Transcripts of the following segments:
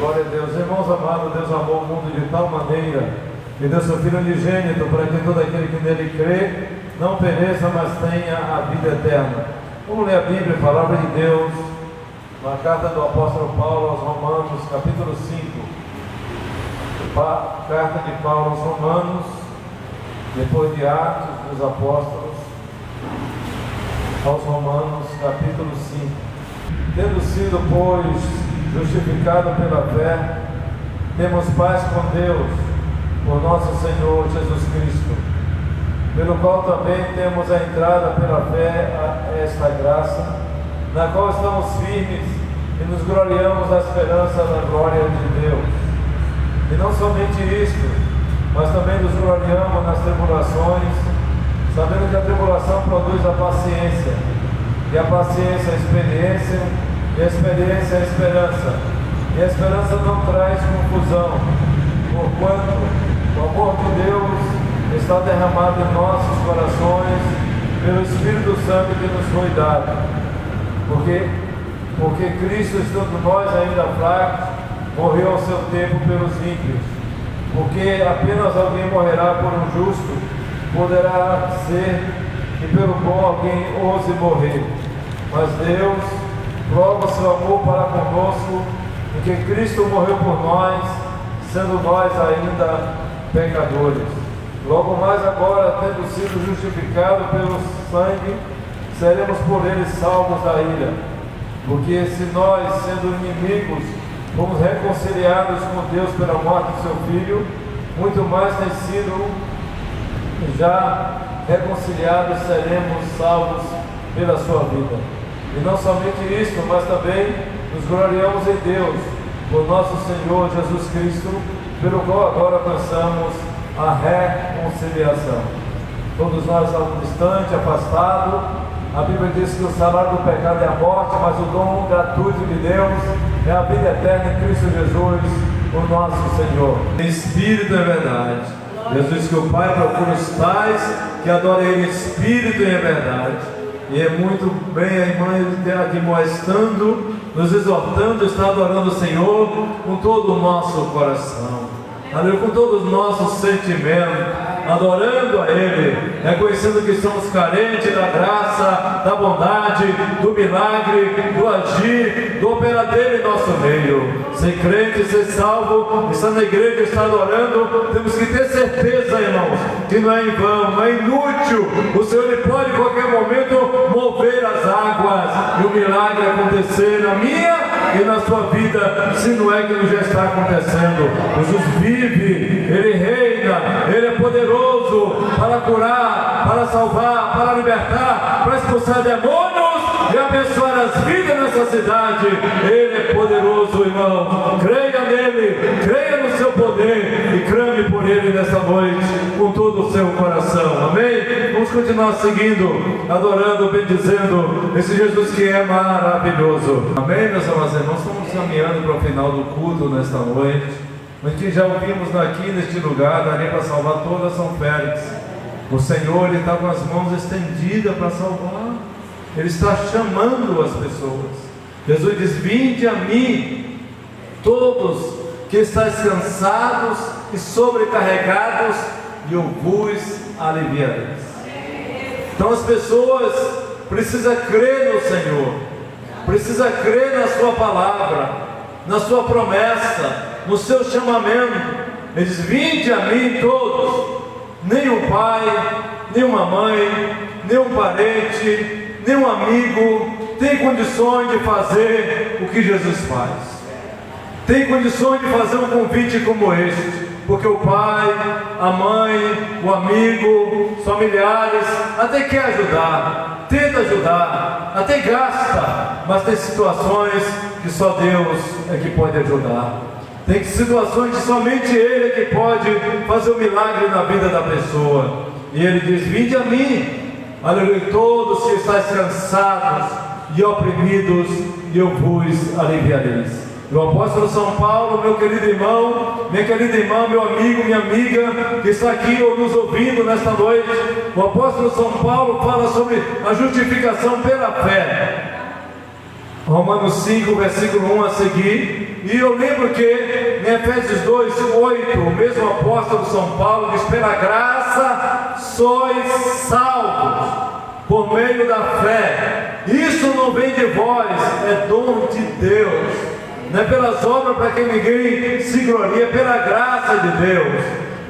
Glória a Deus. Irmãos amados, Deus amou o mundo de tal maneira que deu seu Filho unigênito para que todo aquele que nele crê não pereça, mas tenha a vida eterna. Vamos ler a Bíblia, a palavra de Deus, na carta do apóstolo Paulo aos Romanos, capítulo 5. Carta de Paulo aos Romanos, depois de Atos dos Apóstolos, aos Romanos, capítulo 5. Tendo sido, pois, justificado pela fé, temos paz com Deus, por nosso Senhor Jesus Cristo, pelo qual também temos a entrada pela fé a esta graça, na qual estamos firmes e nos gloriamos na esperança da glória de Deus. E não somente isto, mas também nos gloriamos nas tribulações, sabendo que a tribulação produz a paciência, e a paciência a experiência, e a experiência a esperança. E a esperança não traz confusão, porquanto o amor de Deus está derramado em nossos corações pelo Espírito Santo que nos foi dado. Porque Cristo, estando nós ainda fracos, morreu ao seu tempo pelos ímpios. Porque apenas alguém morrerá por um justo, poderá ser que pelo bom alguém ouse morrer. Mas Deus prova seu amor para conosco, em que Cristo morreu por nós, sendo nós ainda pecadores. Logo mais agora, tendo sido justificados pelo sangue, seremos por ele salvos da ira. Porque se nós, sendo inimigos, fomos reconciliados com Deus pela morte de seu Filho, muito mais tem sido já reconciliados, seremos salvos pela sua vida. E não somente isto, mas também nos gloriamos em Deus, por nosso Senhor Jesus Cristo, pelo qual agora alcançamos a reconciliação. Todos nós estamos distantes, afastados. A Bíblia diz que o salário do pecado é a morte, mas o dom gratuito de Deus é a vida eterna em Cristo Jesus, o nosso Senhor. Em espírito é verdade. Jesus diz que o Pai procura os tais que adorem Ele em espírito e em verdade. E é muito bem a irmã admoestando, nos exortando, está adorando o Senhor com todo o nosso coração, aleluia, com todo o nosso sentimento, adorando a Ele, reconhecendo que somos carentes da graça, da bondade, do milagre, do agir, do operar dele em nosso meio. Ser crente, ser salvo, estar na igreja, estar adorando, temos que ter certeza, irmãos, que não é em vão, não é inútil. O Senhor ele pode em qualquer momento mover as águas e o milagre acontecer na minha e na sua vida, se não é que ele já está acontecendo. Jesus vive, Ele reina, Ele é poderoso para curar, para salvar, para libertar, para expulsar demônios e abençoar as vidas nessa cidade. Ele é poderoso, irmão. Creia nele, creia no seu poder e clame por Ele nessa noite com todo o seu coração. Amém? Vamos continuar seguindo, adorando, bendizendo esse Jesus que é maravilhoso. Amém, meus amados irmãos? Estamos caminhando para o final do culto nesta noite, mas que já ouvimos aqui neste lugar, daria para salvar toda São Félix. O Senhor ele está com as mãos estendidas para salvar. Ele está chamando as pessoas. Jesus diz: vinde a mim, todos que estáis cansados e sobrecarregados, e eu vos aliviarei. Então as pessoas precisam crer no Senhor, precisam crer na sua palavra, na sua promessa, no seu chamamento. Ele diz: vinde a mim todos. Nem um pai, nem uma mãe, nem um parente, nem um amigo tem condições de fazer o que Jesus faz. Tem condições de fazer um convite como este, porque o pai, a mãe, o amigo, os familiares até quer ajudar, tenta ajudar, até gasta, mas tem situações que só Deus é que pode ajudar. Tem situações que somente Ele é que pode fazer um milagre na vida da pessoa. E Ele diz: vinde a mim, aleluia, todos que estáis cansados e oprimidos, e eu vos aliviarei. O apóstolo São Paulo, meu querido irmão, minha querida irmã, meu amigo, minha amiga, que está aqui ou nos ouvindo nesta noite, o apóstolo São Paulo fala sobre a justificação pela fé. Romanos 5, versículo 1 a seguir. E eu lembro que em Efésios 2, 8, o mesmo apóstolo São Paulo diz: pela graça sois salvos por meio da fé. Isso não vem de vós, é dom de Deus. Não é pelas obras para que ninguém se glorie, é pela graça de Deus.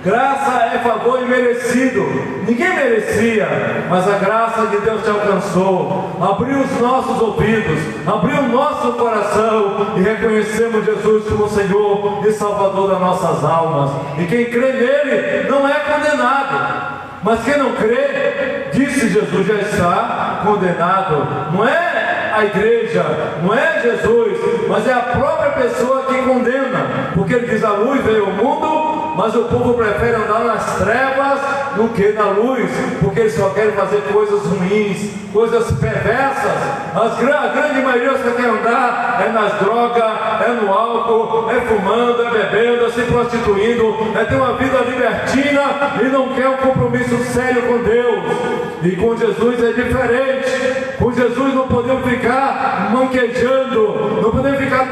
Graça é favor imerecido. Ninguém merecia, mas a graça de Deus te alcançou. Abriu os nossos ouvidos, abriu o nosso coração e reconhecemos Jesus como Senhor e Salvador das nossas almas. E quem crê nele não é condenado, mas quem não crê, disse Jesus, já está condenado. Não é a igreja, não é Jesus, mas é a própria pessoa que condena, porque ele diz: a luz veio ao mundo, mas o povo prefere andar nas trevas do que na luz, porque eles só querem fazer coisas ruins, coisas perversas. A grande maioria só quer andar é nas drogas, é no álcool, é fumando, é bebendo, é se prostituindo, é ter uma vida libertina e não quer um compromisso sério com Deus. E com Jesus é diferente. Com Jesus não podemos ficar manquejando, não podemos ficar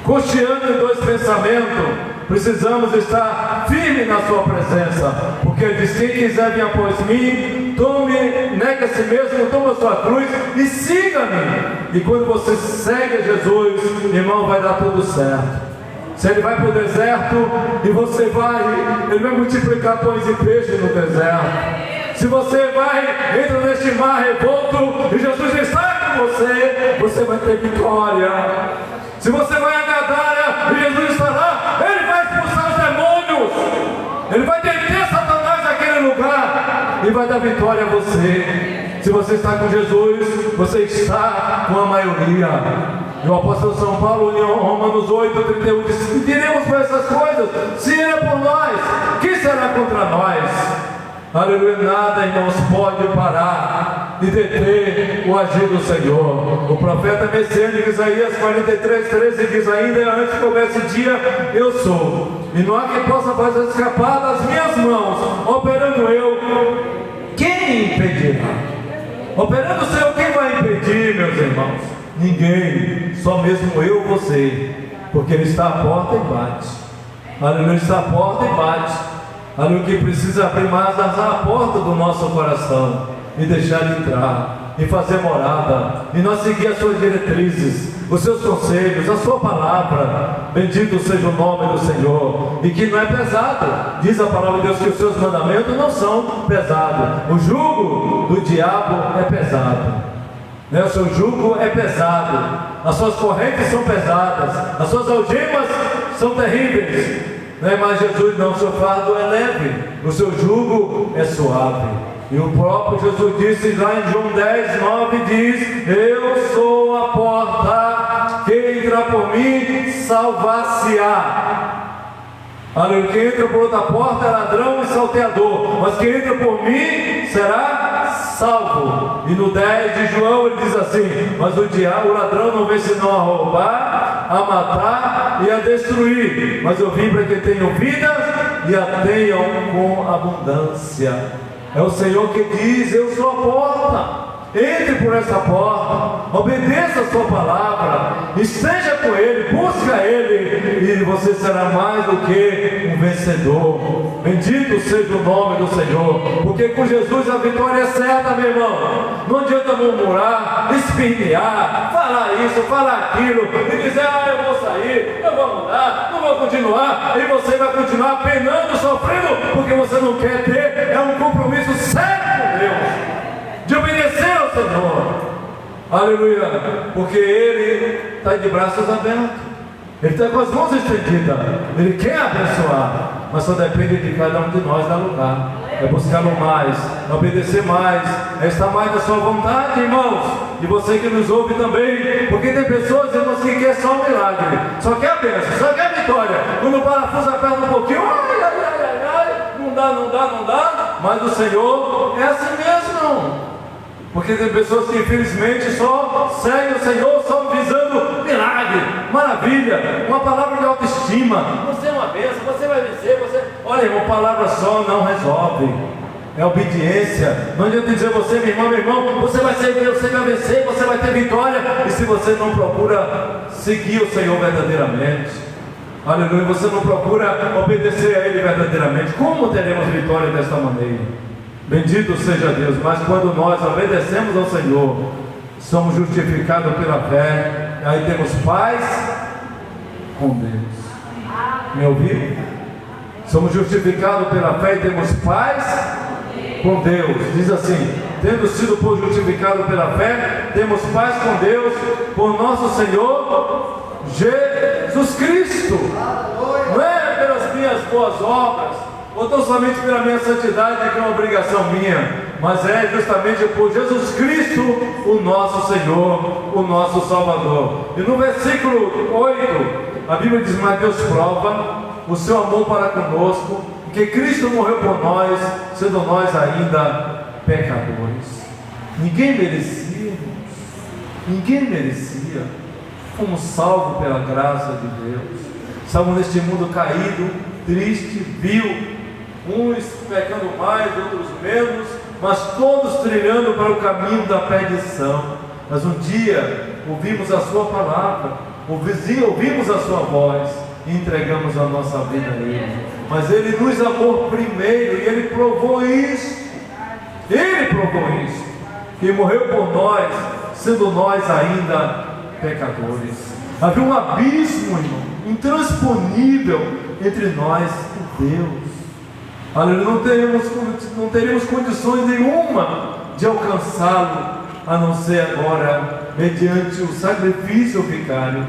cocheando em dois pensamentos. Precisamos estar firmes na sua presença, porque ele diz: quem quiser vir após mim, negue a si mesmo, toma a sua cruz e siga-me. E quando você segue Jesus, irmão, vai dar tudo certo. Se ele vai para o deserto e você vai, ele vai multiplicar pães e peixes no deserto. Se você vai, entra neste mar revolto e Jesus está com você, você vai ter vitória. Se você vai a Gadara e Jesus está lá, ele vai expulsar os demônios, ele vai deter Satanás naquele lugar e vai dar vitória a você. Se você está com Jesus, você está com a maioria. E o apóstolo São Paulo, em Romanos 8, 31, diz: diremos por essas coisas, se ele é por nós, quem será contra nós? Aleluia. Nada, irmãos, pode parar e deter o agir do Senhor. O profeta messiânico Isaías 43, 13 diz: ainda antes que houvesse o dia, eu sou, e não há quem possa fazer escapar das minhas mãos. Operando eu, quem impedirá? Operando o Senhor, quem vai impedir, meus irmãos? Ninguém, só mesmo eu e você, porque ele está à porta e bate. Aleluia, está à porta e bate. Aleluia, que precisa abrir mais a porta do nosso coração e deixar ele entrar e fazer morada, e nós seguir as suas diretrizes, os seus conselhos, a sua palavra. Bendito seja o nome do Senhor. E que não é pesado, diz a palavra de Deus, que os seus mandamentos não são pesados. O jugo do diabo é pesado. O seu jugo é pesado, as suas correntes são pesadas, as suas algemas são terríveis. Mas Jesus não, o seu fardo é leve, o seu jugo é suave. E o próprio Jesus disse lá em João 10, 9, diz: eu sou a porta, quem entrar por mim salvar-se-á. Aleluia. Quem entra por outra porta é ladrão e salteador, mas quem entra por mim será salvo. E no 10 de João ele diz assim: mas o ladrão não vem senão a roubar, a matar e a destruir, mas eu vim para que tenham vida e a tenham com abundância. É o Senhor que diz: eu sou a porta. Entre por essa porta, obedeça a sua palavra, esteja com ele, busca ele, e você será mais do que um vencedor. Bendito seja o nome do Senhor, porque com Jesus a vitória é certa, meu irmão. Não adianta murmurar, espinhar, falar isso, falar aquilo e dizer: eu vou sair, eu vou mudar, não vou continuar, e você vai continuar penando, sofrendo, porque você não quer ter um compromisso sério com Deus, de obedecer ao Senhor. Aleluia. Porque Ele está de braços abertos, Ele está com as mãos estendidas, Ele quer abençoar, mas só depende de cada um de nós dar lugar. É buscá-lo mais, é obedecer mais, é estar mais na sua vontade, irmãos. E você que nos ouve também, porque tem pessoas, irmãos, que quer só um milagre, só quer a bênção, só quer a vitória. Quando o parafuso aperta um pouquinho, não dá. Mas o Senhor é assim mesmo. Porque tem pessoas que infelizmente só seguem o Senhor só visando milagre, maravilha, uma palavra de autoestima. Você é uma bênção, você vai vencer, Olha, irmão, palavra só não resolve. é obediência. Não adianta dizer você, meu irmão, você vai vencer, você vai ter vitória, e se você não procura seguir o Senhor verdadeiramente, aleluia, você não procura obedecer a Ele verdadeiramente, como teremos vitória desta maneira? Bendito seja Deus. Mas quando nós obedecemos ao Senhor, somos justificados pela fé, aí temos paz com Deus. Me ouviram? Somos justificados pela fé e temos paz com Deus. Diz assim: tendo sido justificados pela fé, temos paz com Deus por nosso Senhor Jesus Cristo. Não é pelas minhas boas obras, ou tão somente pela minha santidade, que é uma obrigação minha, mas é justamente por Jesus Cristo, o nosso Senhor, o nosso Salvador. E no versículo 8, a Bíblia diz: mas Deus prova o seu amor para conosco, que Cristo morreu por nós, sendo nós ainda pecadores. Ninguém merecia, irmãos. Ninguém merecia. Fomos salvos pela graça de Deus. Estamos neste mundo caído, triste, vil, uns pecando mais, outros menos, mas todos trilhando para o caminho da perdição. Mas um dia ouvimos a sua palavra, ouvimos a sua voz e entregamos a nossa vida a Ele. Mas Ele nos amou primeiro, e Ele provou isso. Ele provou isso, que morreu por nós, sendo nós ainda pecadores. Havia um abismo, irmão, intransponível entre nós e Deus. Aleluia. Não teríamos condições nenhuma de alcançá-lo, a não ser agora mediante o sacrifício vicário,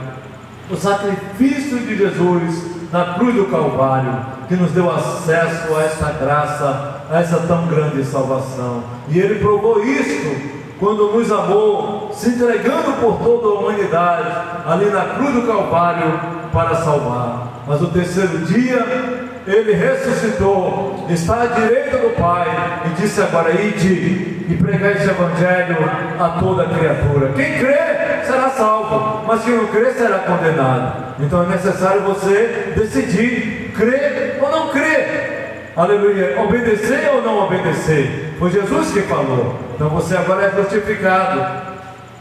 o sacrifício de Jesus na cruz do Calvário, que nos deu acesso a essa graça, a essa tão grande salvação. E Ele provou isto quando nos amou, se entregando por toda a humanidade, ali na cruz do Calvário, para salvar. Mas no terceiro dia Ele ressuscitou, está à direita do Pai, e disse agora: ide e pregai esse evangelho a toda criatura. Quem crê será salvo, mas quem não crê será condenado. Então é necessário você decidir, crer ou não crer. Aleluia. Obedecer ou não obedecer. Foi Jesus que falou. Então você agora é justificado.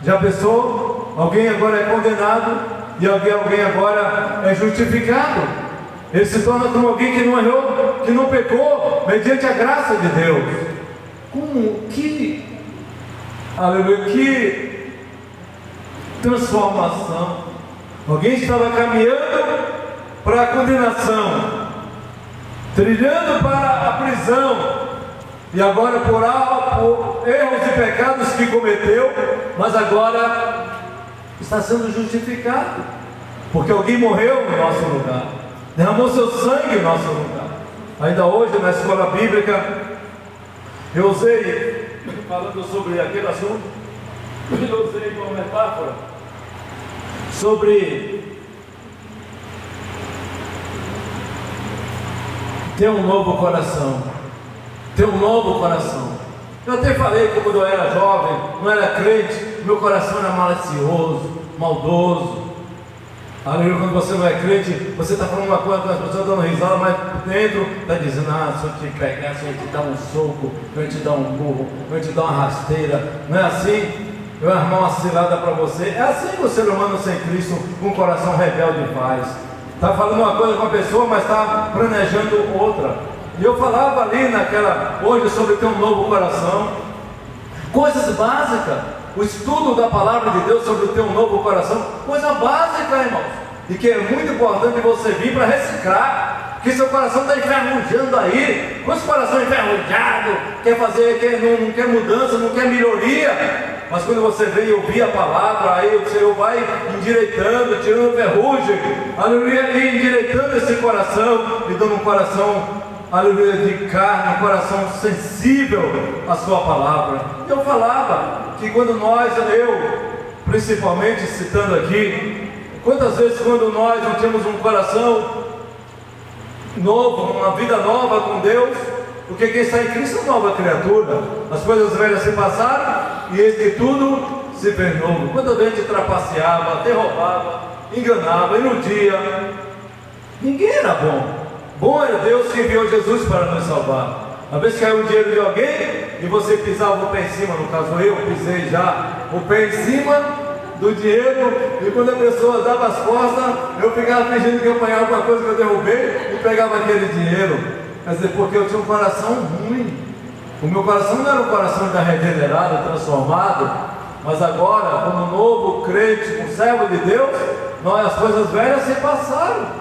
Já pensou? Alguém agora é condenado e alguém agora é justificado. Ele se torna como alguém que não errou, que não pecou, mediante a graça de Deus. Como que, aleluia, que transformação. Alguém estava caminhando para a condenação, trilhando para a prisão, e agora por erros e pecados que cometeu, mas agora está sendo justificado, porque alguém morreu no nosso lugar, derramou seu sangue no nosso lugar. Ainda hoje na escola bíblica eu usei, falando sobre aquele assunto, eu usei uma metáfora sobre ter um novo coração. Ter um novo coração. Eu até falei que quando eu era jovem, não era crente, meu coração era malicioso, maldoso. Aleluia. Quando você não é crente, você está falando uma coisa, as pessoas dando risada, mas por dentro está dizendo: se eu te pegar, se eu te dar um soco, se eu te dar um burro, se eu te dar uma rasteira. Não é assim? Eu vou armar uma cilada para você. É assim que o ser humano sem Cristo, com um coração rebelde, faz. Está falando uma coisa com a pessoa, mas está planejando outra. E eu falava ali hoje sobre ter um novo coração, coisas básicas, o estudo da palavra de Deus sobre ter um novo coração, coisa básica, irmãos, e que é muito importante você vir para reciclar, porque seu coração está enferrujando aí. Quantos coração enferrujado, não quer mudança, não quer melhoria, mas quando você vem e ouvir a palavra, aí o Senhor vai endireitando, tirando ferrugem, aleluia, e endireitando esse coração, e dando um coração, aleluia, de carne, um coração sensível à sua palavra. Eu falava que quando eu principalmente citando aqui, quantas vezes quando nós não temos um coração novo, uma vida nova com Deus, porque quem está em Cristo é uma nova criatura. As coisas velhas se passaram e eis que tudo se fez novo. Quando a gente trapaceava, derrubava, enganava, iludia, ninguém era bom. Bom era Deus que enviou Jesus para nos salvar. Às vezes caiu o dinheiro de alguém e você pisava o pé em cima, no caso eu pisei já o pé em cima do dinheiro, e quando a pessoa dava as costas, eu ficava fingindo que eu apanhava alguma coisa que eu derrubei e pegava aquele dinheiro. Quer dizer, porque eu tinha um coração ruim. O meu coração não era um coração ainda regenerado, transformado, mas agora, como novo crente, um servo de Deus, as coisas velhas se passaram.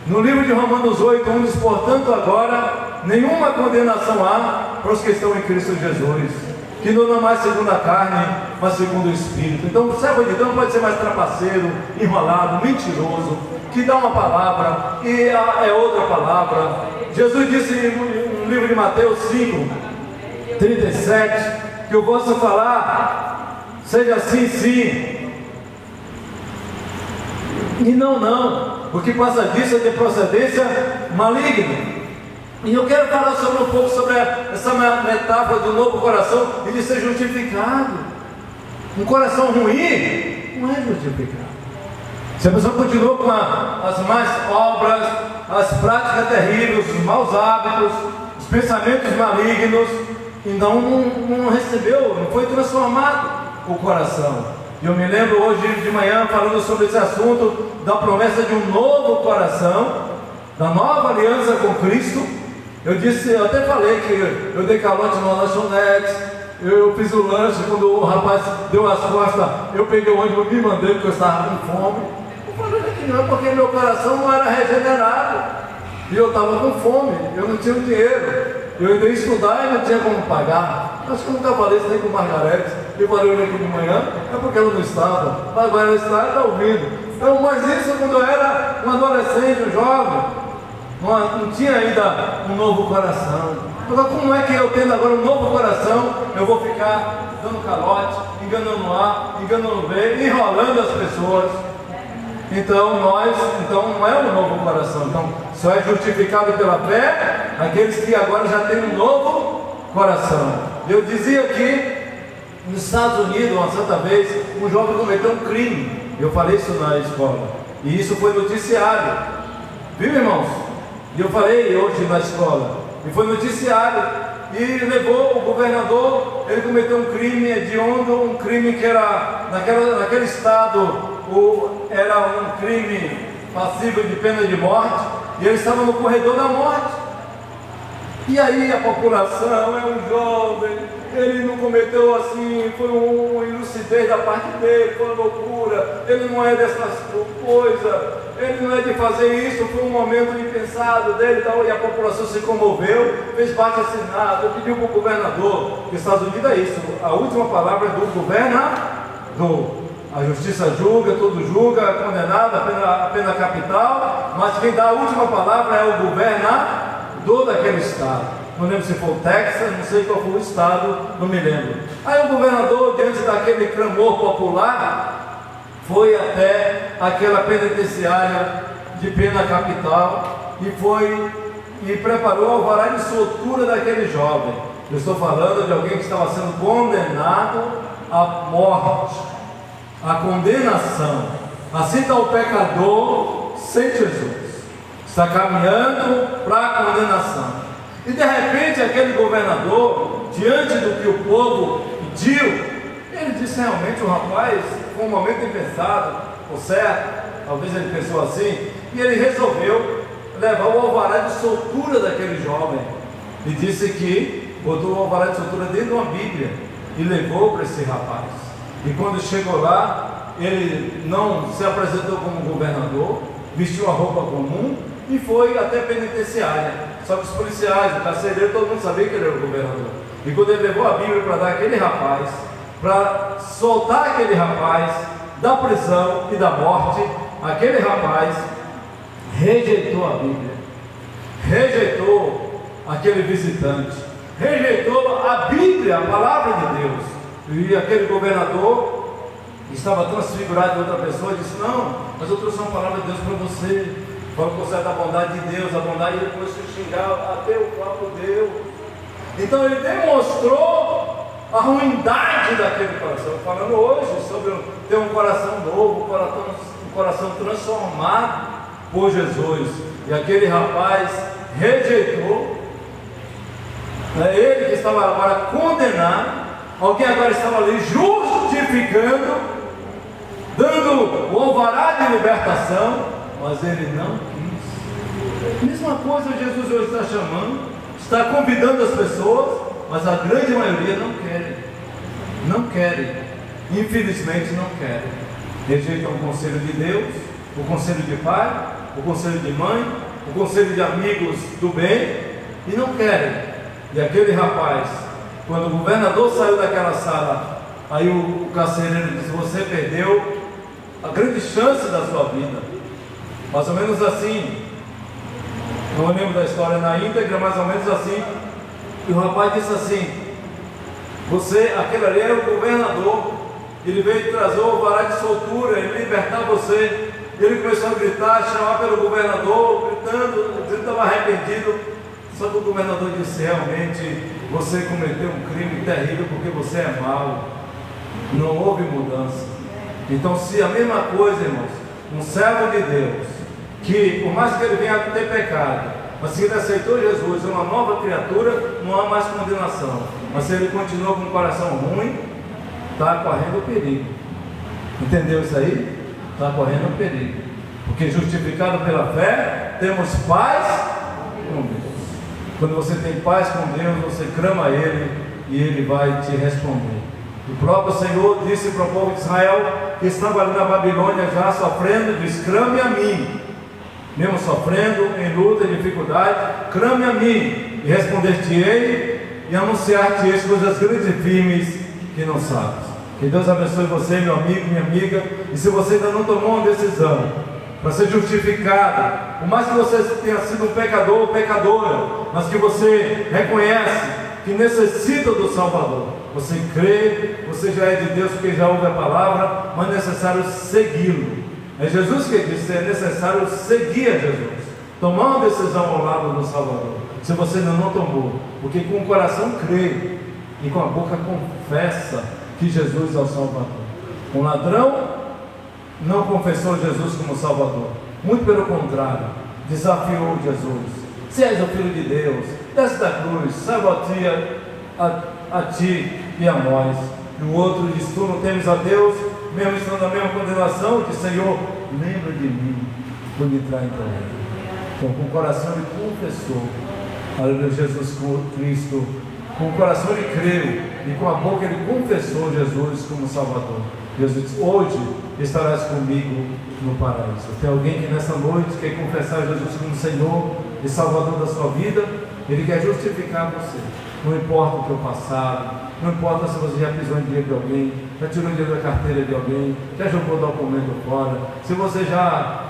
No livro de Romanos 8:1 diz: portanto, agora nenhuma condenação há para os que estão em Cristo Jesus, que não é mais segundo a carne, mas segundo o Espírito. Então o servo de Deus não pode ser mais trapaceiro, enrolado, mentiroso, que dá uma palavra e é outra palavra. Jesus disse no livro de Mateus 5:37 que o vosso falar seja sim, sim, e não, o que passa disso é de procedência maligna. E eu quero falar um pouco sobre essa metáfora do novo coração e de ser justificado. Um coração ruim não é justificado. Se a pessoa continua com as más obras, as práticas terríveis, os maus hábitos, os pensamentos malignos, e não recebeu, não foi transformado o coração. Eu me lembro hoje de manhã falando sobre esse assunto da promessa de um novo coração, da nova aliança com Cristo. Eu até falei que eu dei calote no lanchonete, eu fiz o lanche, quando o rapaz deu as costas, eu peguei o ônibus e me mandei porque eu estava com fome. Eu falei que não, porque meu coração não era regenerado, e eu estava com fome, eu não tinha dinheiro, eu ainda ia estudar e não tinha como pagar. Acho que eu nunca falei isso nem com Margarete, eu falei hoje aqui de manhã, é porque ela não estava, mas agora ela está ouvindo. Então, mas isso quando eu era um adolescente, um jovem, não tinha ainda um novo coração. Então, como é que eu tendo agora um novo coração, eu vou ficar dando calote, enganando A, enganando B, enrolando as pessoas? Então não é um novo coração. Então só é justificado pela fé aqueles que agora já têm um novo coração. Eu dizia que nos Estados Unidos, uma certa vez, um jovem cometeu um crime. Eu falei isso na escola, e isso foi noticiado, viu, irmãos? E eu falei hoje na escola, e foi noticiado, e levou o governador. Ele cometeu um crime hediondo, um crime que era, naquele estado, era um crime passível de pena de morte, e ele estava no corredor da morte. E aí a população, é um jovem, ele não cometeu assim, foi uma ilucidez da parte dele, foi uma loucura, ele não é dessas coisas, ele não é de fazer isso, foi um momento impensado dele, e a população se comoveu, fez baixo assinado, pediu para o governador, porque os Estados Unidos é isso, a última palavra é do governador. A justiça julga, tudo julga, é condenado, a pena capital, mas quem dá a última palavra é o governador daquele estado. Não lembro se foi o Texas, não sei qual foi o estado, não me lembro. Aí o governador, diante daquele clamor popular, foi até aquela penitenciária de pena capital e preparou o alvará de soltura daquele jovem. Eu estou falando de alguém que estava sendo condenado à morte, à condenação. Assim está o pecador sem Jesus, está caminhando para a condenação. E de repente aquele governador, diante do que o povo pediu, ele disse: realmente o rapaz foi um momento impensado, ou certo, talvez ele pensou assim, e ele resolveu levar o alvará de soltura daquele jovem, e disse que botou o alvará de soltura dentro de uma Bíblia e levou para esse rapaz. E quando chegou lá, ele não se apresentou como governador, vestiu a roupa comum e foi até penitenciária. Só que os policiais, o carcereiro, todo mundo sabia que ele era o governador. E quando ele levou a Bíblia para dar aquele rapaz, para soltar aquele rapaz da prisão e da morte, aquele rapaz rejeitou a Bíblia, rejeitou aquele visitante, rejeitou a Bíblia, a palavra de Deus. E aquele governador estava transfigurado de outra pessoa e disse: não, mas eu trouxe uma palavra de Deus para você. Falou que você é da bondade de Deus, a bondade, ele começou a xingar até o próprio Deus. Então ele demonstrou a ruindade daquele coração, falando hoje sobre ter um coração novo, um coração transformado por Jesus. E aquele rapaz rejeitou É ele que estava lá para condenar, alguém agora estava ali justificando, dando o alvará de libertação, mas ele não quis. Mesma coisa Jesus hoje está chamando, está convidando as pessoas, mas a grande maioria não querem. Não querem. Infelizmente não querem. Rejeitam o conselho de Deus, o conselho de pai, o conselho de mãe, o conselho de amigos do bem, e não querem. E aquele rapaz, quando o governador saiu daquela sala, aí o carcereiro disse: você perdeu a grande chance da sua vida. Mais ou menos assim, não lembro da história na íntegra, mais ou menos assim. E o rapaz disse assim: você, aquele ali era o governador, ele veio trazer o alvará de soltura, ele libertar você. Ele começou a gritar, chamar pelo governador, gritando, ele estava arrependido. Só que o governador disse: realmente você cometeu um crime terrível, porque você é mau. Não houve mudança. Então, se a mesma coisa, irmãos, um servo de Deus, que por mais que ele venha a ter pecado, mas se ele aceitou Jesus, é uma nova criatura, não há mais condenação. Mas se ele continua com um coração ruim, está correndo perigo. Entendeu isso aí? Está correndo perigo. Porque justificado pela fé, temos paz com Deus. Quando você tem paz com Deus, você clama a Ele e Ele vai te responder. O próprio Senhor disse para o povo de Israel, que estava ali na Babilônia já sofrendo, diz: clame a mim. Mesmo sofrendo, em luta, em dificuldade, clame a mim, e responder-te-ei, e anunciar-te-ei coisas grandes e firmes que não sabes. Que Deus abençoe você, meu amigo, minha amiga. E se você ainda não tomou uma decisão para ser justificado, por mais que você tenha sido um pecador ou pecadora, mas que você reconhece que necessita do Salvador, você crê, você já é de Deus porque já ouve a palavra, mas é necessário segui-lo. É Jesus que disse: é necessário seguir a Jesus, tomar uma decisão ao lado do Salvador. Se você ainda não tomou, porque com o coração crê e com a boca confessa que Jesus é o Salvador. Um ladrão não confessou Jesus como Salvador, muito pelo contrário, desafiou Jesus: se és o Filho de Deus, desce da cruz, salva-te a ti e a nós. E o outro diz: tu não temes a Deus, mesmo estando na mesma condenação, que Senhor, lembra de mim quando entrar em tua reino. Então, com o coração ele confessou, aleluia, Jesus Cristo, com o coração ele creu, e com a boca ele confessou Jesus como Salvador. Jesus disse: hoje estarás comigo no paraíso. Tem alguém que nessa noite quer confessar Jesus como Senhor e Salvador da sua vida? Ele quer justificar você. Não importa o teu passado, não importa se você já pisou em dinheiro de alguém, já tirou dinheiro da carteira de alguém, já jogou documento fora, se você já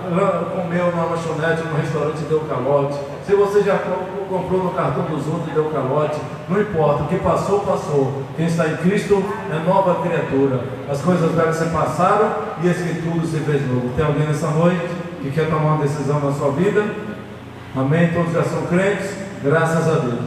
comeu numa lanchonete, num restaurante e deu calote, se você já comprou no cartão dos outros e deu calote, não importa, o que passou, passou. Quem está em Cristo é nova criatura. As coisas velhas se passaram e esse que tudo se fez novo. Tem alguém nessa noite que quer tomar uma decisão na sua vida? Amém? Todos já são crentes? Graças a Deus.